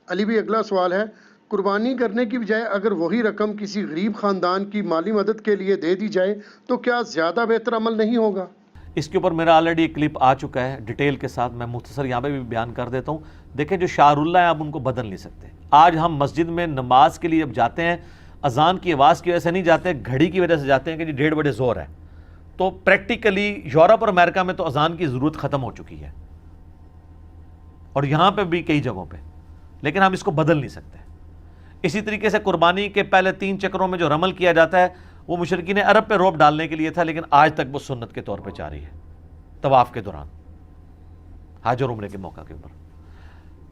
علی بھی اگلا سوال ہے، قربانی کرنے کی بجائے اگر وہی رقم کسی غریب خاندان کی مالی مدد کے لیے دے دی جائے تو کیا زیادہ بہتر عمل نہیں ہوگا؟ اس کے اوپر میرا آلریڈی ایک کلپ آ چکا ہے ڈیٹیل کے ساتھ، میں مختصر یہاں پہ بھی بیان کر دیتا ہوں۔ دیکھیں جو شعار اللہ ہے آپ ان کو بدل نہیں سکتے۔ آج ہم مسجد میں نماز کے لیے جب جاتے ہیں اذان کی آواز کی وجہ سے نہیں جاتے، گھڑی کی وجہ سے جاتے ہیں کہ جی 1:30 بجے زور ہے۔ تو پریکٹیکلی یورپ اور امریکہ میں تو اذان کی ضرورت ختم ہو چکی ہے، اور یہاں پہ بھی کئی جگہوں پہ، لیکن ہم اس کو بدل نہیں سکتے۔ اسی طریقے سے قربانی کے پہلے 3 چکروں میں جو رمل کیا جاتا ہے وہ مشرکین عرب پہ روب ڈالنے کے لیے تھا، لیکن آج تک وہ سنت کے طور پہ جاری ہے طواف کے دوران، حج اور عمرے کے موقع کے اوپر۔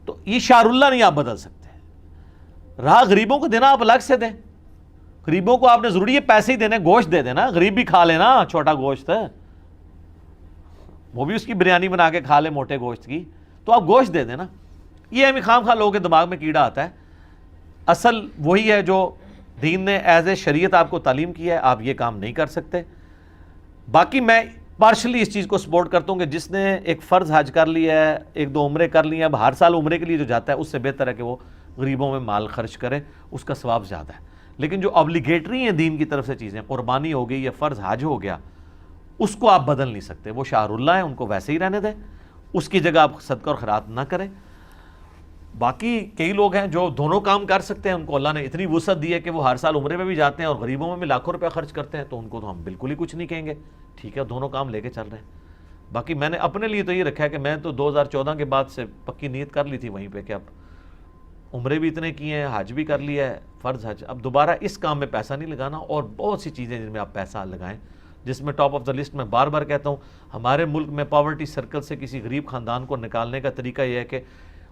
تو یہ شعار اللہ نہیں آپ بدل سکتے۔ رہا غریبوں کو دینا، آپ الگ سے دیں، غریبوں کو آپ نے ضروری ہے پیسے ہی دینے، گوشت دے دینا، غریب بھی کھا لینا چھوٹا گوشت، وہ بھی اس کی بریانی بنا کے کھا لے موٹے گوشت کی، تو آپ گوشت دے دینا۔ یہ ہمیں خام خواہ لوگوں کے دماغ میں کیڑا آتا ہے۔ اصل وہی ہے جو دین نے ایز اے شریعت آپ کو تعلیم کی ہے، آپ یہ کام نہیں کر سکتے۔ باقی میں پارشلی اس چیز کو سپورٹ کرتا ہوں کہ جس نے ایک فرض حج کر لیا ہے، 1-2 عمرے کر لی ہیں، اب ہر سال عمرے کے لیے جو جاتا ہے اس سے بہتر ہے کہ وہ غریبوں میں مال خرچ کرے، اس کا ثواب زیادہ ہے۔ لیکن جو ابلیگیٹری ہیں دین کی طرف سے چیزیں، قربانی ہو گئی یا فرض حج ہو گیا، اس کو آپ بدل نہیں سکتے۔ وہ شعار اللہ ہیں، ان کو ویسے ہی رہنے دیں، اس کی جگہ آپ صدقہ اور خیرات نہ کریں۔ باقی کئی لوگ ہیں جو دونوں کام کر سکتے ہیں، ان کو اللہ نے اتنی وسعت دی ہے کہ وہ ہر سال عمرے میں بھی جاتے ہیں اور غریبوں میں بھی لاکھوں روپے خرچ کرتے ہیں، تو ان کو تو ہم بالکل ہی کچھ نہیں کہیں گے، ٹھیک ہے دونوں کام لے کے چل رہے ہیں۔ باقی میں نے اپنے لیے تو یہ رکھا ہے کہ میں تو 2014 کے بعد سے پکی نیت کر لی تھی وہیں پہ کہ اب عمرے بھی اتنے کیے ہیں، حج بھی کر لیا ہے، فرض حج، اب دوبارہ اس کام میں پیسہ نہیں لگانا۔ اور بہت سی چیزیں جن میں آپ پیسہ لگائیں، جس میں ٹاپ آف دا لسٹ میں بار بار کہتا ہوں، ہمارے ملک میں پاورٹی سرکل سے کسی غریب خاندان کو نکالنے کا طریقہ یہ ہے کہ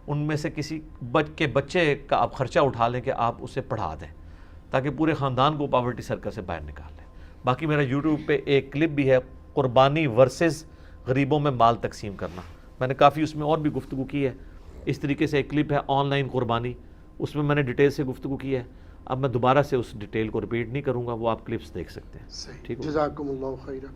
ان میں سے کسی کے بچے کا آپ خرچہ اٹھا لیں کہ آپ اسے پڑھا دیں، تاکہ پورے خاندان کو پاورٹی سرکل سے باہر نکال لیں۔ باقی میرا یوٹیوب پہ ایک کلپ بھی ہے، قربانی ورسز غریبوں میں مال تقسیم کرنا، میں نے کافی اس میں اور بھی گفتگو کی ہے۔ اس طریقے سے ایک کلپ ہے آن لائن قربانی، اس میں نے ڈیٹیل سے گفتگو کی ہے۔ اب میں دوبارہ سے اس ڈیٹیل کو ریپیٹ نہیں کروں گا، وہ آپ کلپس دیکھ سکتے ہیں۔ ٹھیک ہے، جزاکم اللہ خیرہ۔